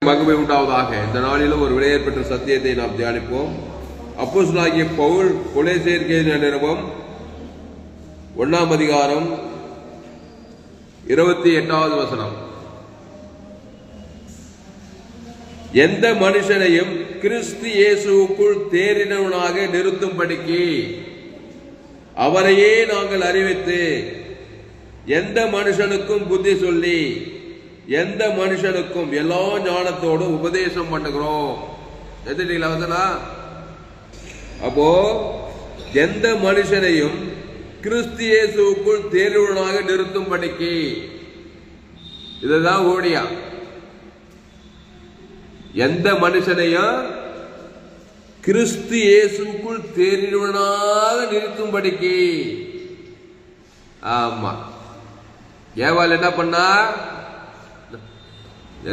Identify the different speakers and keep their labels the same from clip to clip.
Speaker 1: மகிமை உண்டாவதாக. இந்த நாளிலும் ஒரு விலையேற் பெற்ற சத்தியத்தை நாம் தியானிப்போம். அப்போஸ்தலனாகிய பவுல் கொலோசியருக்கு நிருபம் 1 அதிகாரம் 28வது வசனம். எந்த மனுஷனையும் கிறிஸ்து இயேசுவுக்குள் தேறினவனாக நிறுத்தும்படிக்கு அவரையே நாங்கள் அறிவித்து எந்த மனுஷனுக்கும் புத்தி சொல்லி எந்த மனுஷனுக்கும் எல்லா ஞானத்தோடும் உபதேசம் பண்ணுகிறோம். எதுனா அப்போ எந்த மனுஷனையும் கிறிஸ்து இயேசுவுக்குள் தேர்வுவனாக நிறுத்தும்படிக்கு, இதுதான் ஓடியா. எந்த மனுஷனையும் கிறிஸ்து இயேசுக்குள் தேர்வுவனாக நிறுத்தும்படிக்கு. ஆமா, ஏவாள் என்ன பண்ணா?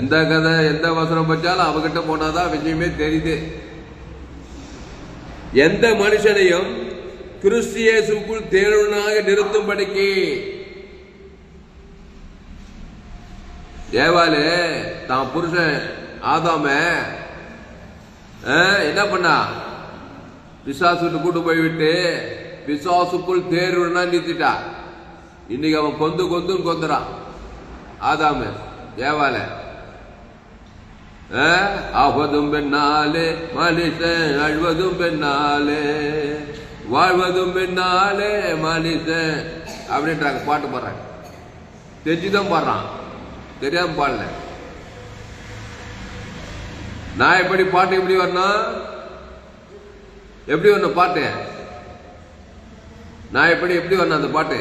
Speaker 1: எந்த கதை எந்த வசனம் பச்சாலும் அவகிட்ட போனாதான் விஷயமே தெரியுது. எந்த மனுஷனையும் கிறிஸ்து இயேசுக்குள் தேர்வுவனாக நிறுத்தும்படிக்கு. ஏவாளு தான் புருஷன் ஆதாம என்ன பண்ணா? பிசாசுட்டு கூட்டு போய் விட்டு பிசாசுக்குள் தேர்வுனா நிறுத்திட்டா. இன்னைக்கு அவன் கொந்துன்னு கொந்துறான் ஆதாம ஏவால. ஆவதும் பெண்ணாலே மனுஷன், அழுவதும் பெண்ணாலே, வாழ்வதும் பெண்ணாலே மனுஷன் அப்படின்றாங்க. பாட்டு பாடுறாங்க. தெரிஞ்சுதான் பாடுறான், தெரியாம பாடல. நான் எப்படி பாட்டு எப்படி வரணும்? எப்படி வரணும் பாட்டு? நான் எப்படி வரணும் அந்த பாட்டு?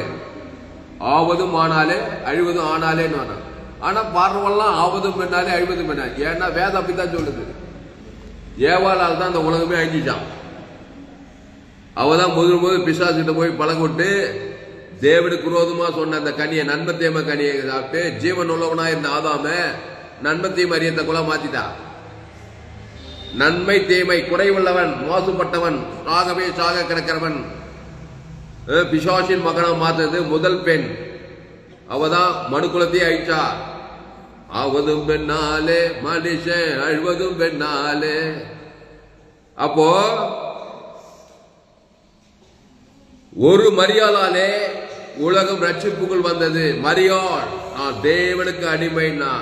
Speaker 1: ஆவதும் ஆனாலே அழிவதும் ஆனாலேன்னு வரணும். ஆனா பாடுறவெல்லாம் ஆவதும் பெண்ணாலே அழிவதும் பெண்ணாலே. ஏன்னா வேதம் அப்படித்தான் சொல்லுது. ஏவாளால் தான் அந்த உலகமே அழிஞ்சிச்சான். அவதான் முதல் பிசாசுகிட்ட போய் பழங்கொட்டு தேவனுக்கு விரோதமா சொன்ன அந்த கனியை, நன்மை தீமை கனியை சாப்பிட்டு ஜீவன் உள்ளவனா இருந்த ஆதாம நன்மை தீமை அறியத்தை கூட மாத்திட்டா. நன்மை தீமை குறைவுள்ளவன், மோசப்பட்டவன், சாகவே சாக கிடக்கிறவன், பிசாசின் மகனா மாத்தது முதல் பெண். அவதான் மனுக்குலத்தையே அழிச்சா. ஆவதும் பெண்ணாலே மனுஷன், அழுவதும் பெண்ணாலே. அப்போ ஒரு மரியாளாலே உலகம் ரட்சிப்புக்குள் வந்தது. மரியாள் நான் தேவனுக்கு அடிமைன்னா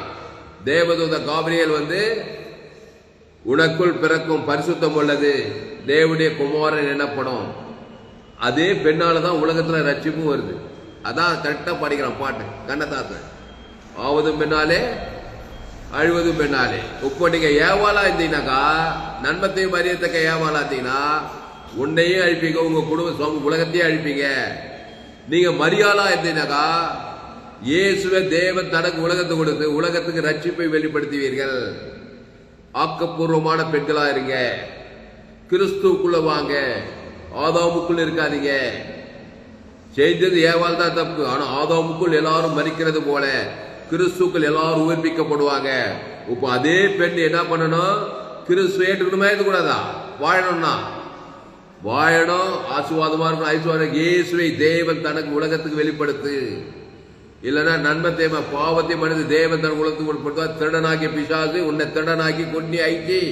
Speaker 1: தேவதூத காபிரியேல் வந்து உனக்குள் பிறக்கும் பரிசுத்தம் உள்ளது தேவனுடைய குமாரன் எனப்படும். அதே பெண்ணாலதான் உலகத்துல ரட்சிப்பும் வருது. அதான் கரெக்டா படிக்கிறான் பாட்டு கண்ணதாத்த. ஆவதும் பெண்ணாலே அழுவதும் பெண்ணாலே. இப்போ நீங்க ஏவாளா இருந்தீங்கன்னாக்கா, நன்மத்தையும் மரியத்தக்க ஏவாளா இருந்தீங்கன்னா உன்னையும் அழிப்பீங்க, உங்க குடும்ப உலகத்தையும் அழிப்பீங்க. நீங்க மரியாளா இருந்தீங்கன்னாக்கா இயேசுவே தேவன் தனக்கு உலகத்தை கொடுத்து உலகத்துக்கு ரட்சிப்பை வெளிப்படுத்துவீர்கள். ஆக்கப்பூர்வமான பெண்களா இருங்க. கிறிஸ்துக்குள்ள வாங்க, ஆதாமுக்குள் இருக்காதீங்க. செஞ்சது ஏவாள் தான் தப்பு. ஆனா ஆதாமுக்குள் எல்லாரும் மறிக்கிறது போல கிறிஸ்துக்குள் எல்லாரும் உயிர்ப்பிக்கப்படுவாங்க. இப்போ அதே பெண் என்ன பண்ணணும்? கிறிஸ்து ஏற்றுக்கணுமா இருக்கக்கூடாதா? வாழணும்னா வாழணும், ஆசீர்வாதமா இருக்கணும், ஐஸ்வர்யம். இயேசுவை தேவன் தனக்கு உலகத்துக்கு வெளிப்படுத்து. இல்லைன்னா நன்மை தேவை பாவத்தை மனித தேவன் தனக்கு உலகத்துக்கு வெளிப்படுத்துவா. திருடனாக்கி பிசாசு உன்னை திருடனாக்கி கொன்னி ஐக்கி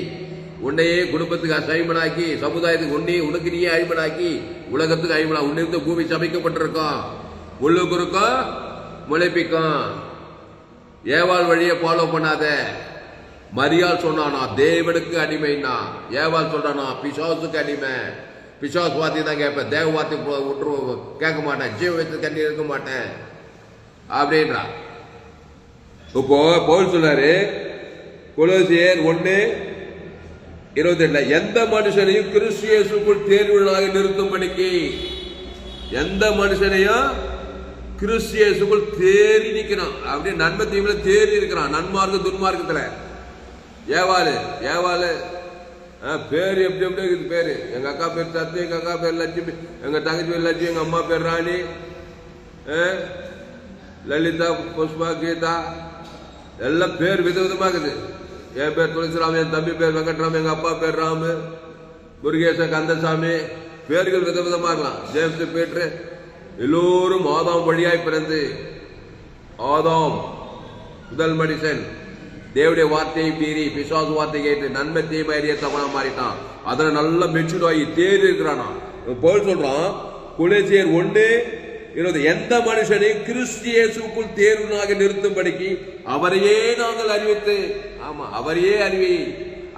Speaker 1: உன்னையே குடும்பத்துக்கு அசைமனாக்கி சமுதாயத்துக்கு உனக்கு நீயே அழிமனாக்கி உலகத்துக்கு அழிமனா. உன்னிருந்து பூமி சமைக்கப்பட்டிருக்கோம், உள்ளுக்கு இருக்கும் முளைப்பிக்கும். ஏவாள் வழியை ஃபாலோ பண்ணாத. மரியாள் சொன்னானா தேவனுக்கு அடிமைன்னா, ஏவாள் சொல்றானா பிசாசுக்கு அடிமை. பிசாசு வார்த்தை தான் கேட்பேன், தேவ வார்த்தை விட்டுரு கேட்க மாட்டேன், ஜீவ வைத்து கண்ணி இருக்க மாட்டேன் அப்படின்றா. இப்போ பவுல் சொன்னாரு கொலோசியர் 1:28, எந்த மனுஷனையும் கிறிஸ்து இயேசுக்குள் தேர்வுவனாக நிறுத்தும்படிக்கு. எந்த மனுஷனையும் கிறிஸ்து இயேசுக்குள் தேறி நிற்கிறான். அப்படியே நன்மை தீமையில தேறி இருக்கிறான், நன்மார்க்க துன்மார்க்கத்துல. ஏவாளு பேரு எப்படி இருக்குது பேரு? எங்க அக்கா பேர் சத்து, எங்க அக்கா பேர் லட்சுமி, எங்க தங்கச்சி பேர் லட்சுமி, எங்க அம்மா பேர் ராணி, லலிதா, புஷ்பா, கீதா, எல்லாம் பேர் விதவிதமா இருக்குது. என் பேர் துளசிராம், என் தம்பி பேர் வெங்கட்ராம், எங்க அப்பா பேர் ராமு, முருகேச, கந்தசாமி, பேர்கள் விதவிதமா இருக்கலாம். ஜேம்ஸ், பீட்ரு, எல்லோரும் ஆதாம் வழியாய் பிறந்து ஆதாம் முதல் மனுஷன் தேவனுடைய வார்த்தையை மீறி பிசாசு வார்த்தை கேட்டு நன்மை தீமை அறியத்தவனா மாறிட்டான். அதுல நல்லா மெச்சூர் ஆகி தேறி இருக்கிறானா. பவுல் சொல்றான் கொலோசியர் 1:20, எந்த மனுஷனையும் கிறிஸ்து இயேசுவுக்குள் தேர்வுனாக நிறுத்தும்படிக்கு அவரையே நாங்கள் அறிவித்து, ஆமா அவரையே அறிவி,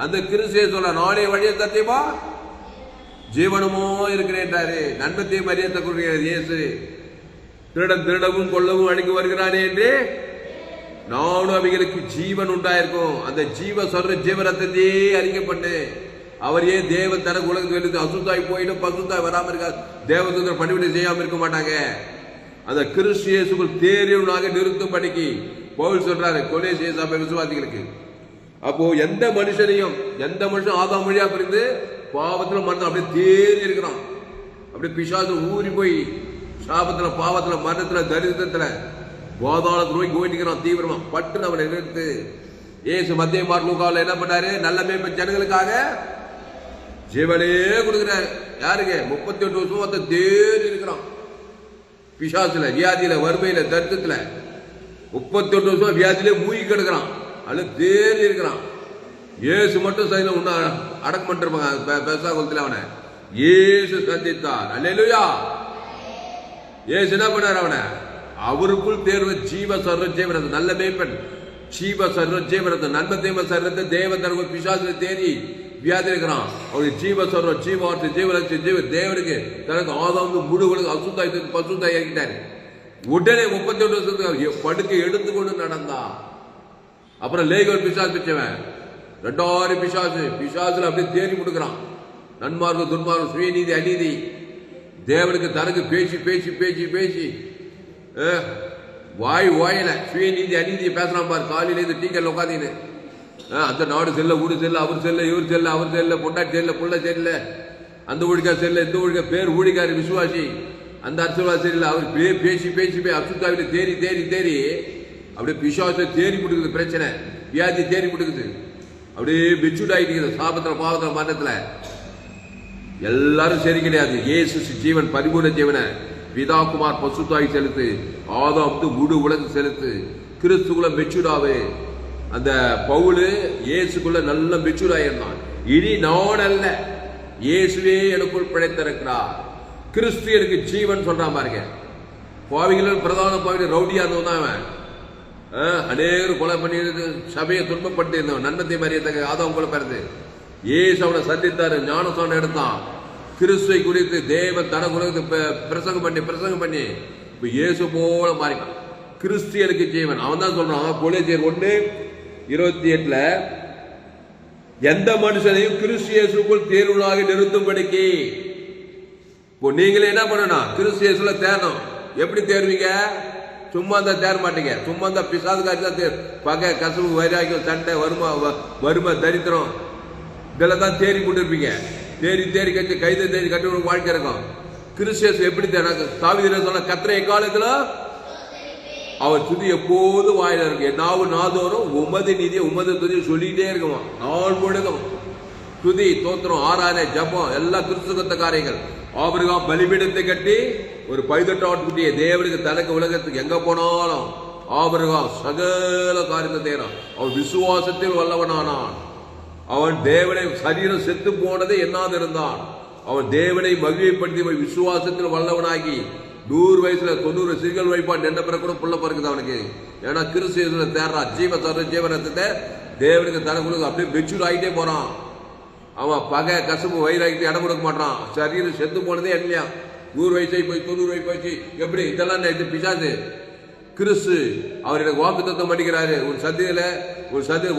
Speaker 1: அந்த கிறிஸ்து சொல்ல நானே வழிய சத்தியமா ஜீவனமோ இருக்கிறேன்றாரு. நன்மத்தை மரியத்தை கொடுக்கிறது இயேசு. திருடவும் கொல்லவும் அழிக்க வருகிறானே என்று நானும் அவைகளுக்கு ஜீவன் உண்டாயிருக்கும். அந்த ஜீவரத்தையே அறிக்கப்பட்டு அவரையே தேவன் தனக்கு உலகத்துக்கு எழுதி அசுத்தாய் போயிடும், பசுத்தாய் வராம இருக்க தேவதூதர் பணிவிடை செய்யாம இருக்க மாட்டாங்க. அந்த கிறிஸ்து இயேசுக்குள் தேர்வுனாக நிறுத்தும்படிக்கு பவுல் சொல்றாரு கொலோசிய சபை விசுவாசிகளுக்கு. அப்போ எந்த மனுஷன் ஆதாம் வழியா பிரிந்து பாவத்துல மரணம் அப்படியே தேறி இருக்கிறான். அப்படியே பிசாசு ஊறி போய் சாபத்துல பாவத்துல மரணத்துல தரித்திரத்துல போதாளத்துல போய் போயிட்டு தீவிரமா பட்டு அவனை நிறுத்து. ஏசு மத்திய மார்க் லூக்காவுல என்ன பண்ணாரு? நல்ல மேய்ப்ப ஜனங்களுக்காக ஜீவனே கொடுக்கிறாரு. யாருக்கு? 38 வருஷம் தேறி இருக்கிறான் பிசாசுல, வியாதியில, வறுமையில, தரித்திரத்துல 38 வருஷம் வியாதியிலே மூழ்கி கிடக்கிறான். அது தேறி இருக்கிறான். ஏசு மட்டும் சைன உன்ன அடக்கம் பண்ணிருப்பாங்க பெசா குலத்துல. அவனை ஏசு சந்தித்தார். அல்லேலூயா. ஏசு என்ன பண்ணார்? அவனை அவருக்குள் தேர்வு ஜீவ சர்வ ஜீவனத்தை நல்ல மேய்ப்பன் ஜீவ சர்வ ஜீவனத்தை நன்மை தீம சர்வத்தை தேவன் தனக்கு பிசாசுல தேறி வியாதி இருக்கிறான். அவருடைய ஜீவ சர்வ ஜீவார்த்தை ஜீவனத்தை ஜீவ தேவனுக்கு தனக்கு ஆதாம் முழுவதும் அசுத்தாய் பசுத்தாய் இறக்கிட்டாரு. உடனே 38 வருஷத்துக்கு படுக்கை எடுத்துக்கொண்டு நடந்தா. அப்புறம் லேகோன் பிசாசு பிச்சவன் 2000 பிசாசுல அப்படியே தேடி கொடுக்கிறான். நன்மார்க்கு துன்மார்க்கு சுயநீதி அநீதி தேவனுக்கு தனக்கு பேசி பேசி பேசி பேசி வாயில சுயநீதி அநீதியை பேசுறான் பாரு. காலையில இருந்து டீக்கல் உட்காந்தீங்கன்னு அந்த நாடு செல்ல, ஊடு செல்ல, அவர் செல்ல, இவர் செல்ல, அவர் செல்ல, பொண்டாட்டி செல்ல, புள்ள செல்ல, அந்த ஊழிக்கா செல்ல, இந்த ஊழிக்கா பேர் ஊழிக்காரு விசுவாசி, அந்த அர்த்தவாசி இல்லை. அவர் பேசி பேசி அசுத்தாவில தேறி தேறி தேறி அப்படியே பிசாசை தேறி கொடுக்குது. பிரச்சனை வியாதி தேறி கொடுக்குது. அப்படியே மெச்சூர்ட் ஆகிட்டு சாபத்துல பாவத்துல மரணத்துல. எல்லாரும் சரி கிடையாது. இயேசு ஜீவன் பரிபூர்ண ஜீவனை பிதா குமார் பசுத்தாய் செலுத்து, ஆதாம் முழு உலகம் செலுத்து, கிறிஸ்துக்குள்ள மெச்சூர்டாவே. அந்த பவுலு இயேசுக்குள்ள நல்ல மெச்சூர் ஆயிருந்தான். இனி நான் அல்ல, இயேசுவே எனக்குள் பிழைத்திருக்கிறார். கிறிஸ்து எனக்கு ஜீவன் சொல்றான் பாருங்க. பாவிகள் பிரதான பாவிகள் ரவுடியா இருந்தவன் அவன். அநேகர் கொலை பண்ணி சபையை துன்பப்பட்டு இருந்தவன். நன்மத்தை மரியத்தக்க ஆதாம் கொலை பிறந்து இயேசு அவனை சந்தித்தாரு, ஞானஸ்நானம் எடுத்தான். கிறிஸ்துவை குறித்து தேவன் தன உலகத்தை பிரசங்கம் பண்ணி இப்ப இயேசு போல மாறினான். கிறிஸ்தியனுக்கு ஜீவன். அவன் தான் சொல்றான் கொலோசியர் 1:28, எந்த மனுஷனையும் கிறிஸ்து இயேசுக்குள் தேர்வுனாக நிறுத்தும்படிக்கு. இப்போ நீங்களே என்ன பண்ணணும்? கிறிஸ்து இயேசுல தேரணும். எப்படி தேர்வீங்க? சும்மா தான் தேர மாட்டீங்க. சும்மா தான் பிசாதுக்காரி தான் பகை, கசவு, வைராக்கியம், சண்டை, வறுமை, தரித்திரம் இதெல்லாம் தான் தேறி கொண்டு இருப்பீங்க. தேறி கட்டி கைதை தேறி கட்டி வாழ்க்கை இருக்கும். கிறிஸ்து எப்படி தேனாங்க? தாவீது சொன்ன கர்த்தரை காலத்துல அவர் துதி எப்போது வாயில இருக்கு. நாவு நாதோறும் உமது நீதியை உமது துதி சொல்லிட்டே இருக்குமா. நாள் முழுதும் துதி, தோத்திரம், ஆராதனை, ஜபம் எல்லாம் கிறிஸ்துவத்த காரியங்கள். ஆபிரகாம் பலிபீடத்தை கட்டி ஒரு 18 ஆட்டுக்குட்டியை தேவனுக்கு தனக்கு உலகத்துக்கு எங்க போனாலும் ஆபிரகாம் சகல காரியத்தை தேறான். அவன் விசுவாசத்தில் வல்லவனானான். அவன் தேவனை சரீரம் செத்து போனதை என்னாது இருந்தான். அவன் தேவனை மகிழ்ச்சிப்படுத்தி விசுவாசத்தில் வல்லவனாகி 100 வயசுல 90 சிறுகள் வைப்பான். என்ன பிறகு கூட புள்ள பிறகுது அவனுக்கு. ஏன்னா கிறிஸ்து தேடுறான். ஜீவனத்தை தேவனுக்கு தனக்கு அப்படியே மெச்சூர் ஆகிட்டே போறான். அவன் பகை, கசப்பு, வயிறாகிட்டு இடம் கொடுக்க மாட்டான். சரீரம் செத்து போனதே இல்லையா. 100 வயசை போய் 90 வயசு போச்சு. எப்படி இதெல்லாம் இது பிசாசு. கிறிஸ்து அவர் எனக்கு வாக்குத்தத்தம் பண்ணிக்கிறாரு. ஒரு சத்தியில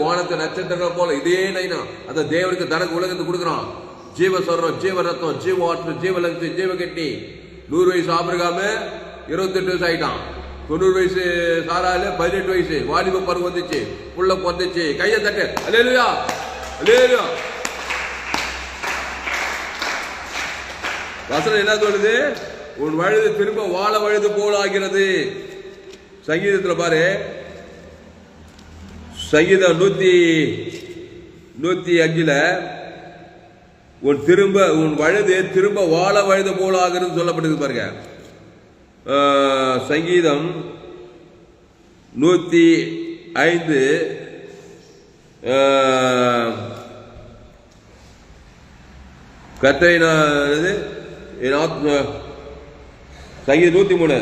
Speaker 1: வானத்தை நட்சத்திரங்கள் போல இதே நைனா அந்த தேவனுக்கு தனக்கு உலகத்துக்கு கொடுக்குறான். ஜீவஸ்வரம், ஜீவரத்னம், ஜீவாற்று, ஜீவலங்கு, ஜீவகட்டி. 100 வயசு ஆபிரகாம 28 வயசு ஆயிட்டான். 90 வயசு சாரால 18 வயசு வாலிப பருவம் வந்துச்சு. புள்ள பொந்துச்சு. கையை தட்டு. அல்லேலூயா, அல்லேலூயா. வசனம் என்ன சொல்லுது? உன் வயது திரும்ப வாழ வயது போல ஆகிறது. சங்கீதத்துல பாரு, சங்கீதம் 105 உன் வயது திரும்ப வாழ வயது போல ஆகிறது சொல்லப்பட்டது பாருங்க. சங்கீதம் 105 கர்த்தரை என் ஆத்மா சங்கீதம் 103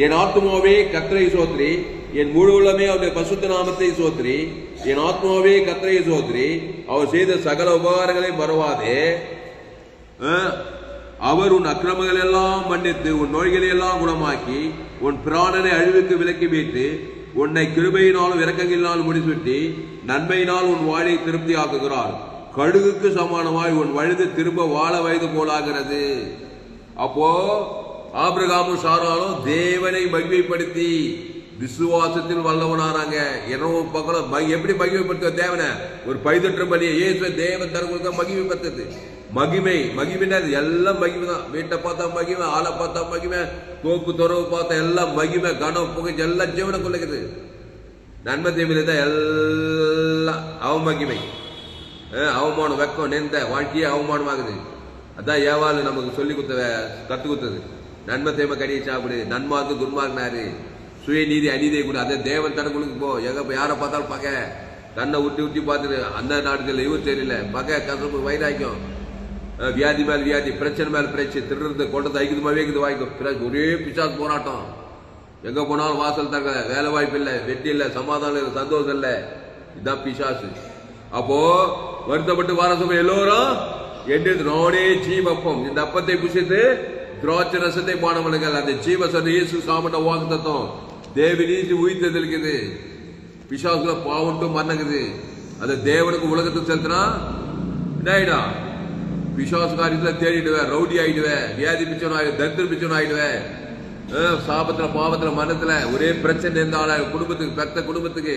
Speaker 1: என் ஆத்மாவே கர்த்தரை சோத்ரி, என் முழு உள்ளமே அவருடைய பசுத்த நாமத்தை சோத்ரி, என் ஆத்மாவே கர்த்தரை சோத்ரி, அவர் செய்த சகல உபகாரங்களை மறவாதே. அவர் உன் அக்கிரமங்கள் எல்லாம் மன்னித்து உன் நோய்களை எல்லாம் குணமாக்கி உன் பிராணனை அழிவுக்கு விலக்கி மீட்டு உன்னை கிருபையினாலும் இரக்கங்களினாலும் முடிசூட்டி நன்மையினால் உன் வாழை திருப்தி ஆக்குகிறார். கழுகுக்கு சமானமாய் உன் வயது திரும்ப வாழ வயது போலாகிறது. அப்போ ஆபிரகாமும் சாராலும் தேவனை மகிமைப்படுத்தி விசுவாசத்தில் வல்லவனானாங்க. இரவு பக்கம் எப்படி மகிமைப்படுத்த தேவனை? ஒரு பைதற்ற பலியை இயேசு தேவன் தரங்களுக்கு மகிமைப்படுத்துது. மகிமைன்னா எல்லாம் மகிமை தான். வீட்டை பார்த்தா மகிமை, ஆளை பார்த்தா மகிமை, தோப்பு துறவு பார்த்தா எல்லாம் மகிமை, கனம் புகை எல்லாம் ஜீவனை கொள்ளுக்குது. நன்மை தீமையில தான் எல்லாம் அவன் மகிமை. அவமானம் வெக்கம் நெந்த வாழ்க்கையே அவமானமாகுது. அதான் ஏவாள் நமக்கு சொல்லி கத்து கொடுத்தது. நன்மை தேமை கடியை சாப்பிடு, நன்மார்க்கு துன்மார்க்கினாரு, சுயநீதி அநீதியை கூட. அதே தேவன் தனக்குள்ளுக்கு போ. எங்க யாரை பார்த்தாலும் பகை, கண்ணை ஊட்டி பார்த்துட்டு அந்த நாடுகளில் இவர் தெரியல, பகை, கசப்பு, வைராக்கியம், வியாதி மேல் வியாதி, பிரச்சனை மேல் பிரச்சனை, திருடுறது கொண்டது ஐக்குதுமாவே இருக்குது வாய்க்கும். ஒரே பிசாசு போராட்டம். எங்க போனாலும் வாசல் தங்க, வேலை வாய்ப்பு இல்லை, வெற்றி இல்லை, சமாதானம் இல்லை, சந்தோஷம் இல்லை. இதுதான் பிசாசு. அப்போ வருத்தப்பட்டு வார சமயம் எல்லோரும் என்று நானே ஜீவப்பம், இந்த அப்பத்தை புசித்து திராட்சை ரசத்தை பானவனுங்கள். அந்த ஜீவ சொன்ன இயேசு சாமண்ட வாக்கு தத்துவம் தேவி நீதி உயிர்த்தது இருக்குது. பிசாசுல பாவன்ட்டு மரணங்குது. அதை தேவனுக்கு உலகத்துக்கு செலுத்தினா என்ன? பிசாசு காரியத்துல தேடிடுவேன், ரவுடி ஆயிடுவேன், வியாதி பிச்சவன் ஆயிடுவேன், தரித்திர பிச்சவன் ஆயிடுவேன். சாபத்துல பாவத்துல மரணத்துல ஒரே பிரச்சனை இருந்த ஆளா, குடும்பத்துக்கு பெத்த குடும்பத்துக்கு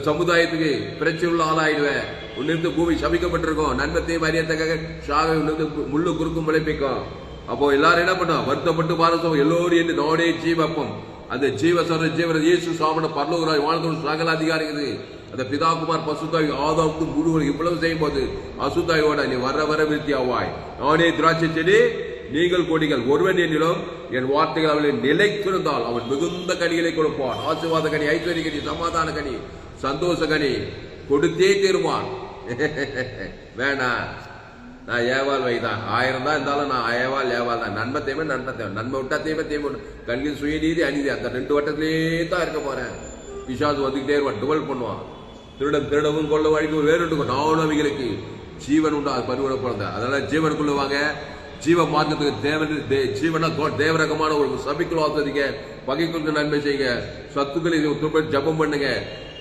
Speaker 1: சமுதாயத்துக்கு பிரச்சனை உள்ள ஆளாயிடுவேன். உன்னிருந்து பூமி சபிக்கப்பட்டிருக்கும். நன்மத்தையும் அறியத்தக்க சாகை உன்னிருந்து முள்ளு குறுக்கும் முளைப்பிக்கும். அப்போ எல்லாரும் என்ன பண்ணோம்? வருத்தப்பட்டு பாரசம் எல்லோரும் என்று நாடே ஜீவப்பம். அந்த ஜீவசர ஜீவர இயேசு சாமன பரலோகராய் வாழ்ந்தோம் சகல அதிகாரிக்குது. அந்த பிதாகுமார் பசுத்தாய் ஆதாவுக்கு முழுவதும் இவ்வளவு செய்யும் போது அசுத்தாயோட நீ வர வர விருத்தி ஆவாய். நானே திராட்சை செடி, நீங்கள் கொடிகள். ஒருவன் என்னிலும் என் வார்த்தைகள் அவளை நிலைத்திருந்தால் அவன் மிகுந்த கனிகளை கொடுப்பான். ஆசீர்வாத கனி, ஐஸ்வர்ய கனி, சமாதான கனி, சந்தோஷ கனி கொடுத்தே தீருவான். வேணாம், நான் ஏவாள் வைதான். 1000 தான் இருந்தாலும் நான் ஏவாள் தான். நன்மை தேவை, நன்மை விட்டா தேவை. கல்வியில் சுயநீதி அநீதி அந்த 2 வட்டத்திலே தான் இருக்க போறேன். பிசாசு வந்துகிட்டே இருவான், டுவெல் பண்ணுவான். திருடவும் கொள்ள வழிக்கு வேறுக்கும். நானும் அவைகளுக்கு ஜீவன் உண்டா பருவ பிறந்த. அதனால ஜீவனுக்குள்ள வாங்க. ஜீவ மார்க்கத்துக்கு தேவன் ஜீவனா தேவரகமான ஒரு சபைக்குள் ஆசிரிக்க, பகைக்குள்ள நன்மை செய்யுங்க, சத்துக்களை ஜபம் பண்ணுங்க,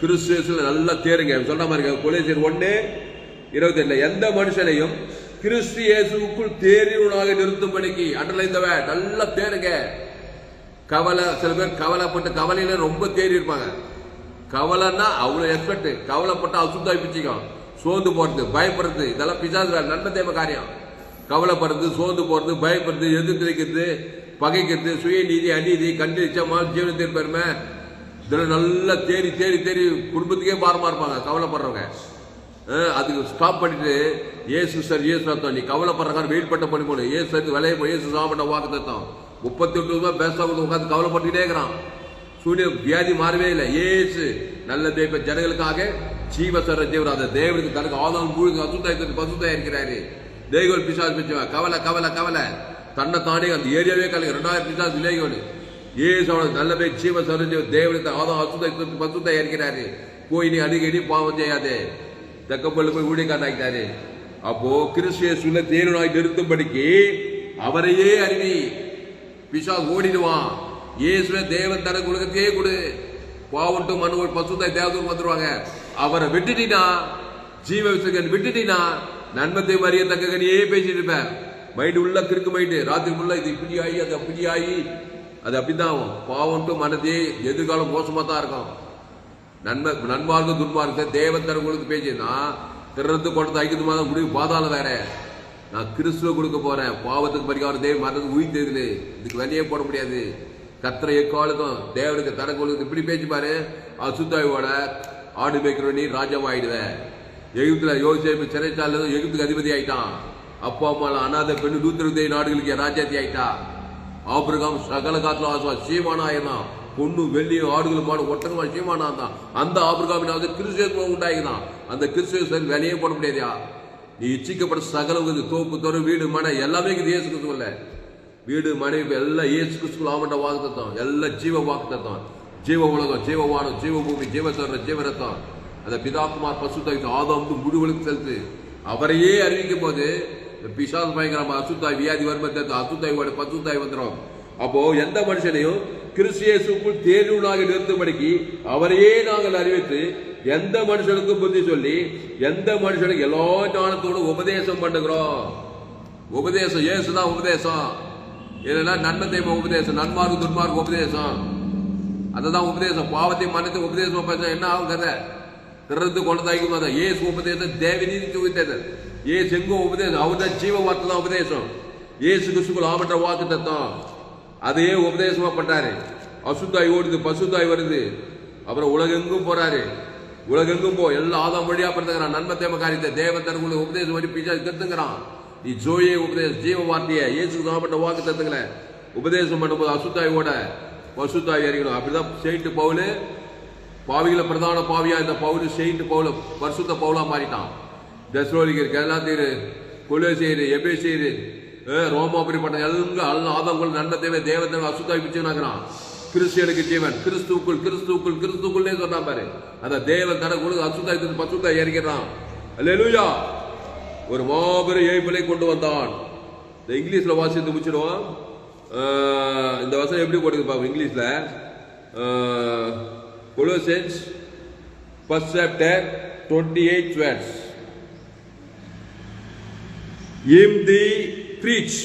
Speaker 1: கிறிஸ்துல நல்லா தேருங்க. சொல்ற மாதிரி கொலேசியர் 1:27 எந்த மனுஷனையும் கிறிஸ்து இயேசுக்குள் தேறியவனாக நிறுத்தும்படிக்கு அண்டர்லைன் நல்லா தேருங்க. கவலை, சில பேர் கவலைப்பட்டு கவலையில ரொம்ப தேறி இருப்பாங்க. கவலைன்னா அவ்வளவு எக்ஸ்பெக்ட். கவலைப்பட்டு அசுத்தாய் பிச்சுக்கும். சோர்ந்து போறது, பயப்படுறது, இதெல்லாம் பிசாசு நன்மை தேவை காரியம். கவலைப்படுறது, சோர்ந்து போறது, பயப்படுறது, எதிர்த்து வைக்கிறது, பகைக்கிறது, சுயநீதி அநீதி, கண்டு இச்சமா, ஜீவனத்தின் பெருமை, இதெல்லாம் நல்லா தேறி தேறி தேறி குடும்பத்துக்கே பாரமா இருப்பாங்க கவலைப்படுறவங்க. அதுக்கு ஸ்டாப் பண்ணிட்டு ஏசு சார் ஏசு அர்த்தம், நீ கவலைப்படுறாங்க வெயில் பட்ட பண்ணி போடு. ஏசு சார் விளைய போய் ஏசு சாப்பிட்ட வாக்கு தத்தம் 38 பேசாம உட்காந்து கவலைப்பட்டுக்கிட்டே இருக்கிறான். சூரிய வியாதி மாறவே இல்லை. ஏசு நல்ல தேவ ஜனங்களுக்காக ஜீவசர தேவர். அந்த தேவனுக்கு தனக்கு ஆதாரம் முழுக்க பசுத்தாய் இருக்கிறாரு. தேவல் பிசாசு பிச்சுவன் கவலை கவலை கவலை தன்னை தானே அந்த ஏரியாவே கலங்க 2000 பிசாசு லேகோடு ஏசு நல்ல பேர் ஜீவசர தேவனுக்கு ஆதாரம் அசுத்தாய் பசுத்தாய் இருக்கிறாரு. போய் நீ அடிக்கடி பாவம் செய்யாதே. தக்கப்பள்ளு போய் ஊழியக்காரனாக்கிட்டாரு. அப்போ கிறிஸ்துவ தேவனாய் நிறுத்தும்படிக்கு அவரையே அறிவி. பிசாசு ஓடிடுவான். இயேசுவே தேவன் தனக்கு உலகத்தையே கொடு. பாவட்டு மனு பசுத்தாய் தேவதூர் வந்துருவாங்க. அவரை விட்டுட்டீனா, ஜீவ விசுகன் விட்டுட்டீனா, நன்மத்தை அறியத்தக்க கனியே பேசிட்டு இருப்பேன். மைண்டு உள்ள கிறுக்கு மைண்டு. ராத்திரி உள்ள இது இப்படி ஆகி அது அப்படி ஆகி அது அப்படிதான் பாவட்டு மனதே எதிர்காலம் மோசமா தான் இருக்கும். நன்மார்க்கு துன்மார்க்க தேவன் தர கொடுத்து பேசினா திறந்து கொண்டு ஐக்கியமா தான் முடிவு. பாதாளம் வேற. நான் கிறிஸ்துவ கொடுக்க போறேன். பாவத்துக்கு பரிகாரம் தேவன் மரணத்துக்கு உயிர் தெரியுது. இதுக்கு வெளியே போட முடியாது. கத்திர எக்காலுக்கும் தேவனுக்கு தர கொடுத்து இப்படி பேச்சு பாரு. அசுத்தாயோட ஆடு மேய்க்கிற நீ ராஜாவாயிடுவேன். எகிப்துல யோசேப்பு சிறைச்சால எகிப்துக்கு அதிபதி ஆயிட்டான். அப்பா அம்மா அநாத பெண்ணு 127 நாடுகளுக்கு ராஜாத்தி ஆயிட்டா. ஆபிரகாம் சகல காத்துல ஆசுவா சீமானாயிருந்தான். பொண்ணு வெள்ளியும் ஆடுகளும் மாடு ஒட்டகமா சீமானா தான். அந்த ஆபிரகாமினாவது கிறிஸ்துவ உண்டாகிதான். அந்த கிறிஸ்துவ வெளியே போட முடியாதியா. நீ இச்சிக்கப்பட்ட சகலம் தோப்பு தோறு வீடு மனை எல்லாமே இயேசு கிறிஸ்துவ. வீடு மனைவி எல்லாம் இயேசு கிறிஸ்துவ ஆமண்ட வாக்குத்தத்தம், எல்லாம் ஜீவ வாக்குத்தத்தம், ஜீவ உலகம், ஜீவ வானம், ஜீவ பூமி, ஜீவ ஜீவரத்தம். அந்த பிதாகுமார் பசுத்தாய் ஆதாம் முடிவுகளுக்கு செலுத்து அவரையே அறிவிக்கும் போது பிசாசு பயங்கரமா அசுத்தாய் வியாதி வரும்போது அசுத்தாய் பசுத்தாய் வந்துடும். அப்போ எந்த மனுஷனையும் கிறிஸ்தியேசுக்குள் தேர்வுனாக நிறுத்தும்படிக்கு அவரையே நாங்கள் அறிவித்து எந்த மனுஷனுக்கும் புத்தி சொல்லி எந்த மனுஷனுக்கு எல்லா ஞானத்தோடு உபதேசம் பண்ணுகிறோம். உபதேசம் இயேசுதான் உபதேசம். இல்லைன்னா நன்மை தெய்வ உபதேசம், நன்மார்க்கு துன்மார்க்கு உபதேசம், அதுதான் உபதேசம். பாவத்தை மனத்தை உபதேசம் பேச என்ன ஆகும் கதை திறந்து கொண்டதாய்க்கும். ஏசு உபதேசம் தேவநீதி உபதேசம், ஏசு எங்கும் உபதேசம், அவர்தான் ஜீவ வார்த்தை தான் உபதேசம். ஏசு கிறிஸ்துக்குள் ஆமன்ற வாக்கு தத்தம் அதையே உபதேசமா பண்றாரு. அசுத்தாய் ஓடுது, பசுத்தாய் வருது, அப்புறம் உலகெங்கும் போறாரு. உலகெங்கும் போ எல்லா ஆதாம் வழியா பிறந்துக்கிறான். நன்மை தேவ காரியத்தை தேவன் தனக்குள்ள உபதேசம் வரி பிசாசு கத்துங்கிறான். நீ ஜோயே உபதேசம் ஜீவ வார்த்தைய இயேசு ஆமன்ற வாக்கு தத்துங்கள உபதேசம் பண்ணும்போது அசுத்தாய் ஓட பசுத்தாய் அறிக்கணும். அப்படிதான் செயின்ட் பவுலு பாவிகள பிரதான பாவியா இந்த பவுலு செயின்ட் பவுல பரிசுத்த பவுலா மாறிட்டான். தெசலோனிக்கர், கலாத்தியர், கொலோசியர், எபேசியர், ரோமாபுரி பட்டம் எல்லாம் ஆதாம்கள் நன்மை தேவை தேவத்தை அசுத்தாய் பிச்சுனாங்கிறான். கிறிஸ்டியனுக்கு ஜீவன் கிறிஸ்துக்குள் கிறிஸ்துக்குள் கிறிஸ்துக்குள்ளே சொன்னா பாரு. அந்த தேவன் தனக்குள்ள அசுத்தாய் பசுத்தாய் இறக்கிறான். அல்லேலூயா. ஒரு மாபெரும் ஏய்ப்பிலை கொண்டு வந்தான். இந்த இங்கிலீஷ்ல வாசித்து முடிச்சிடுவான். இந்த வசனம் எப்படி போடுது பாப்போம் இங்கிலீஷ்ல. Colossians 1st chapter 28 verse. Him thee preach,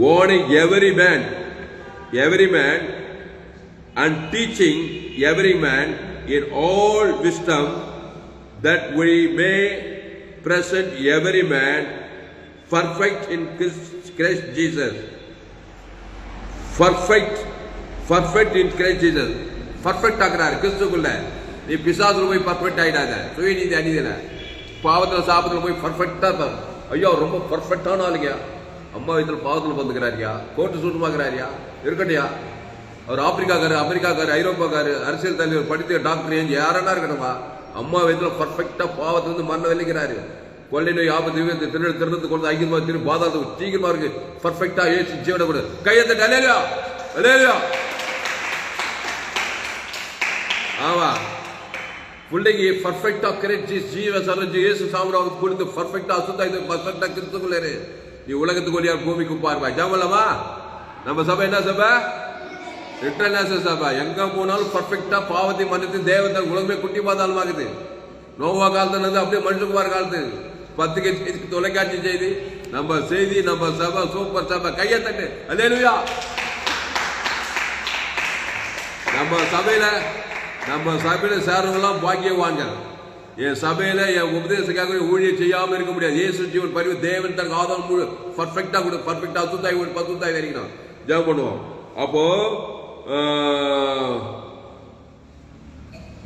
Speaker 1: warning every man, and teaching every man in all wisdom, that we may present every man perfect in Christ Jesus. Perfect in Christ Jesus. Perfect ஆகிறாரு கிறிஸ்துக்குள்ள. நீ பிசாசுல போய் perfect ஆயிடாத. சுயநீதி அநீதியில பாவத்துல சாபத்துல போய் பர்ஃபெக்டா ஐயோ ரொம்ப பர்ஃபெக்டான ஆளுங்க. அம்மா வயசுல பாவத்துல வந்துக்கிறாரியா, கோர்ட்டு சூட்டுமாக்குறாரியா இருக்கட்டியா. அவர் ஆப்பிரிக்காக்காரு, அமெரிக்காக்காரு, ஐரோப்பாக்காரு, அரசியல் தலைவர், படித்த டாக்டர், யாரா இருக்கணுமா. அம்மா வயசுல பர்ஃபெக்டா பாவத்துல இருந்து மரணம் வெளிக்கிறாரு. கொள்ளை நோய் ஆபத்து திறந்து கொண்டு ஐக்கியமா திரும்பி பாதாள சீக்கிரமா இருக்கு. பர்ஃபெக்டா ஏசு ஜீவனை கொடு கையத்தை அலேலியா அலேலியா. ஆமா பிள்ளைங்க பர்ஃபெக்டா கரெக்ட் ஜீவ சரஞ்சு இயேசு சாமராவுக்கு கொடுத்து பர்ஃபெக்டா அசுத்தா இது பர்ஃபெக்டா கிறிஸ்துக்குள்ளே நீ உலகத்துக்கு ஒளியா பூமிக்கு பார்ப்பாய். ஜாமலமா நம்ம சபை என்ன சபை? இன்டர்நேஷனல் சபை. எங்க போனாலும் பர்ஃபெக்டா பாவத்தை மன்னித்து தேவத்தை உலகமே குட்டி பாதாளம் ஆகுது. நோவா காலத்துல அப்படியே மனுஷகுமார் காலத்து 10 செய்தி தொலைக்காட்சி செய்தி நம்ம செய்தி நம்ம சபை சூப்பர் சபை கையை தட்டு அல்லேலூயா. நம்ம சபையில சேரவெல்லாம் பாக்கியவாங்க. என் சபையில என் உபதேசக்காக ஊழியர் செய்யாம இருக்க முடியாது. இயேசு ஜீவன் பரிவு தேவன் தனக்கு ஆதாரம் முழு பர்ஃபெக்டா கொடு. பர்ஃபெக்டா அசுத்தாய் ஒரு பசுத்தாய் வரைக்கணும் ஜெபம் பண்ணுவோம். அப்போ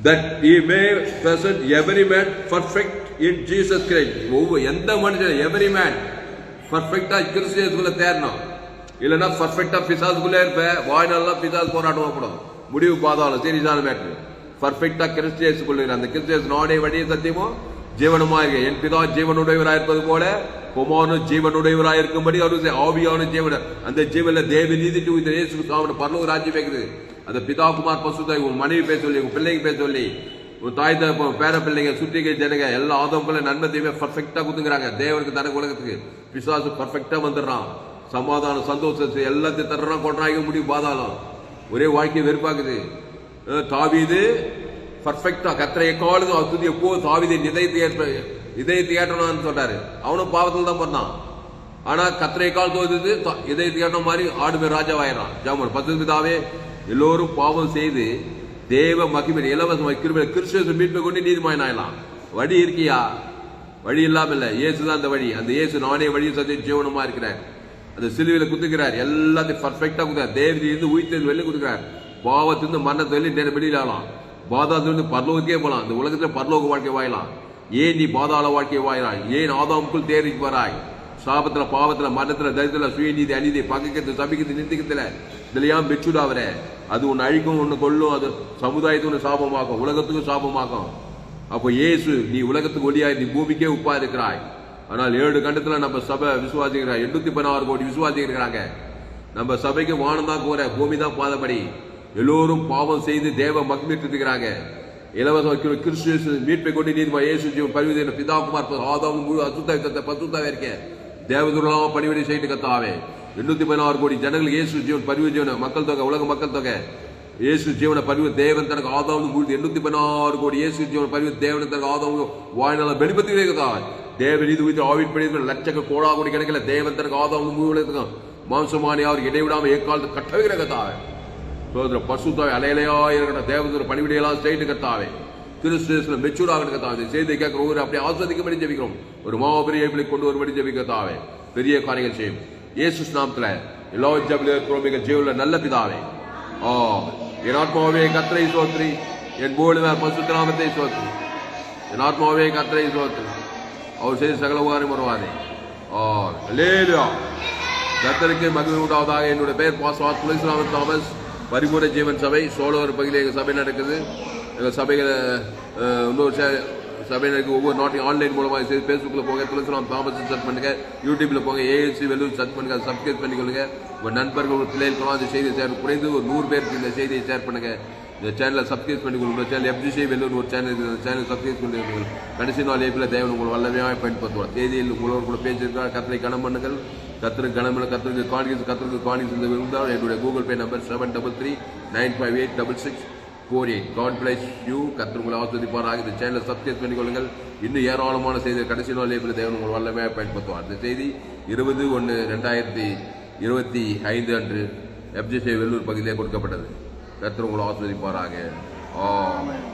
Speaker 1: that he may present every man perfect in Jesus Christ. எந்த மனுஷன் every man பர்ஃபெக்டா கிறிஸ்துக்குள்ள தேரணும். இல்லைன்னா பர்ஃபெக்டா பிசாசுக்குள்ளே இருப்ப வாய்நாளெல்லாம் பிசாசு போராட்டமா போடும். முடிவு பாதாளம் சீரியஸான மேட்ரு. பர்ஃபெக்டா கிறிஸ்டியன்ஸ் கொள்ளுகிற அந்த கிறிஸ்டியன்ஸ் நாடே வழிய சத்தியமோ ஜீவனுமா இருக்க. என் பிதா ஜீவனுடையவராயிருப்பது போல குமாரனும் ஜீவனுடையவராயிருக்கும்படி அவரு ஆவியான ஜீவன அந்த ஜீவன்ல தேவ நீதி பரலோக ராஜ்யம் வைக்குது. அந்த பிதா குமார் பசுதாய் உன் மனைவி பேச சொல்லி உன் பிள்ளைங்க பேச சொல்லி உன் தாய் பேர பிள்ளைங்க சுற்றிகை ஜனங்க எல்லா ஆதவங்கள நன்மை தெய்வ பர்ஃபெக்டா குத்துங்கிறாங்க. தேவனுக்கு தனக்கு உலகத்துக்கு பிசாசு பர்ஃபெக்டா வந்துடுறான். சமாதானம் சந்தோஷத்தை எல்லாத்தையும் தர்றான். கொண்டாங்க முடிவு பாதாளம் ஒரே வாழ்க்கையை வெறுப்பாக்குது. தாவீது பர்ஃபெக்டா கத்திரை எக்காலதும் அசுதி எப்போ தாவீதை இதயத்தை ஏற்றணும்னு சொல்றாரு. அவனும் பாவத்தில் தான் பண்ணான். ஆனா கத்திரை கால் தோது இதயத்தை ஏற்ற மாதிரி ஆடு பேர் ராஜாவாயிரான். ஜாமன் பத்து பிதாவே எல்லோரும் பாவம் செய்து தேவ மகிமை இலவச கிறிஸ்துவ மீட்பை கொண்டு நீதிமான் ஆயிடலாம். வழி இருக்கியா? வழி இல்லாம இல்ல. இயேசுதான் அந்த வழி. அந்த இயேசு நானே வழி சத்தியம் ஜீவனமா இருக்கிறேன். அந்த சிலுவையில குத்துக்கிறார். எல்லாத்தையும் பர்ஃபெக்டா குத்துறார். தேவதிலிருந்து உயிர்த்தது வெளியே குத்துக்கிறார். பாவத்திலிருந்து மரணத்தை வெளியில் ஆகலாம். பாதாளத்திலிருந்து பரலோகத்தையே போகலாம். இந்த உலகத்துல பரலோக வாழ்க்கை வாயலாம். ஏன் நீ பாதாள வாழ்க்கையை வாயிலாய்? ஏன் ஆதாமுக்குள் தேறிக்கு வராய்? சாபத்துல பாவத்துல மரணத்துல தரித்திரத்துல சுயநீதி அநீதி பகைக்கிறது சபிக்கிறது நிந்திக்கத்துல இதுலயாம் பெச்சுடாவர அது ஒன்னு அழிக்கும் ஒன்னு கொள்ளும். அது சமுதாயத்துக்கு சாபமாக்கும், உலகத்துக்கும் சாபமாக்கும். அப்போ இயேசு நீ உலகத்துக்கு ஒளியாய், நீ பூமிக்கே உப்பா இருக்கிறாய். ஆனால் 7 கண்டத்துல நம்ம சபை விசுவாசிக்கிறாங்க, 816 கோடி விசுவாசிக்கிறாங்க. நம்ம சபைக்கு வானம் தான் கூற, பூமி தான் பாதபடி. எல்லோரும் பாவம் செய்து தேவ மகிழ்ச்சிட்டு இருக்கிறாங்க. இலவச கிறிஸ்து மீட்பை கொண்டு நீதிமா இயேசு ஜீவன் பரிவீத பிதாகுமார் ஆதாவும் முழு அசுத்த பசுத்தாவே இருக்க தேவதுலாம் பணிவிடை செய்து கத்தாவே. 816 கோடி ஜனங்கள் இயேசு ஜீவன் பரிவு ஜீவன மக்கள் தொகை, உலக மக்கள் தொகை. இயேசு ஜீவன பரிவு தேவன் தனக்கு ஆதாவும் முழு 816 கோடி இயேசு ஜீவன பரிவு தேவன் தனக்கு ஆதாவும் வாய்நாள வெளிப்பத்தி கத்தாவே. தேவன் இது குறித்து ஆவின் படி லட்சங்கள் கோடா கோடி கிடைக்கல. தேவன் தனக்கு ஆதாவும் முழு மாம்சமானி அவர் இடைவிடாம ஏற்காலத்து கட்டவிக்கிற கத்தாவே. சோதர பசுத்தாவே அலையலையா இருக்கிற தேவதூர பணிவிடையெல்லாம் ஸ்டேட்டு கத்தாவே. கிறிஸ்துல மெச்சூராக கத்தாவே. செய்தி கேட்கிற ஒவ்வொரு அப்படி ஆஸ்வதிக்கும்படி ஜெபிக்கிறோம். ஒரு மாபெரிய கொண்டு வரும்படி ஜெபிக்கத்தாவே. பெரிய காரியங்கள் செய்யும் இயேசு நாமத்துல எல்லா ஜெபிக்கிறோம் ஜீவன்ல நல்ல பிதாவே. என் ஆத்மாவே கர்த்தரை ஸ்தோத்திரி, என் போல பசுத்த நாமத்தை ஸ்தோத்திரி. என் ஆத்மாவே கர்த்தரை ஸ்தோத்திரி, அவர் செய்த சகல உபகாரம் வருவாரே. அல்லேலூயா. கர்த்தருக்கு மகிமை உண்டாவதாக. என்னுடைய பெயர் பாஸ்டர் துளசிராமன் தாமஸ். பரிபூர்ண ஜீவன் சபை சோழவர் பகுதியில் எங்கள் சபை நடக்குது. எங்கள் சபைகளை இன்னொரு சபை நடக்குது. ஒவ்வொரு நாட்டையும் ஆன்லைன் மூலமாக செய்து ஃபேஸ்புக்கில் போங்க, துளசிராம் தாமஸ் சர்ச் பண்ணுங்க. யூடியூப்ல போங்க, ஏஎல்சி வெள்ளூர் சர்ச் பண்ணுங்க, சப்ஸ்கிரைப் பண்ணிக்கொள்ளுங்க. உங்கள் நண்பர்கள் ஒரு பிள்ளைகளுக்கெல்லாம் அந்த செய்தியை ஷேர், குறைந்து ஒரு 100 பேருக்கு இந்த செய்தியை ஷேர் பண்ணுங்க. இந்த சேனலை சப்ஸ்கிரைப் பண்ணிக்கொள்ளுங்க. சேனல் FGC வெள்ளூர் ஒரு சேனல் இருக்குது, அந்த சேனல் சப்ஸ்கிரைப் பண்ணிக்கொள்ளுங்கள். கடைசி நாள் ஏப்பில் தேவன் உங்களை வல்லமையாக பயன்படுத்துவார். செய்தியில் உங்களோட கூட பேசியிருக்கிறார். கர்த்தரை கனம் பண்ணுங்கள். கர்த்தருக்கு கனமில்ல, கர்த்தருக்கு காணிக்கை இருந்தால் என்னுடைய Google Pay number 733-958-6648. God bless you. கர்த்தர் உங்களை ஆஸ்வதிப்பாராக. இந்த சேனலை சப்ஸ்கிரைப் பண்ணிக்கொள்ளுங்கள். இன்னும் ஏராளமான செய்தி கடைசி நாள் ஏப்பில் தேவன் உங்களை வல்லமையாக பயன்படுத்துவார். இந்த செய்தி 20/1/2025 அன்று FGC வெள்ளூர் பகுதியிலே கொடுக்கப்பட்டது. கர்த்தர் உங்களை ஆஸ்வதிப்பாராக. ஆமென்.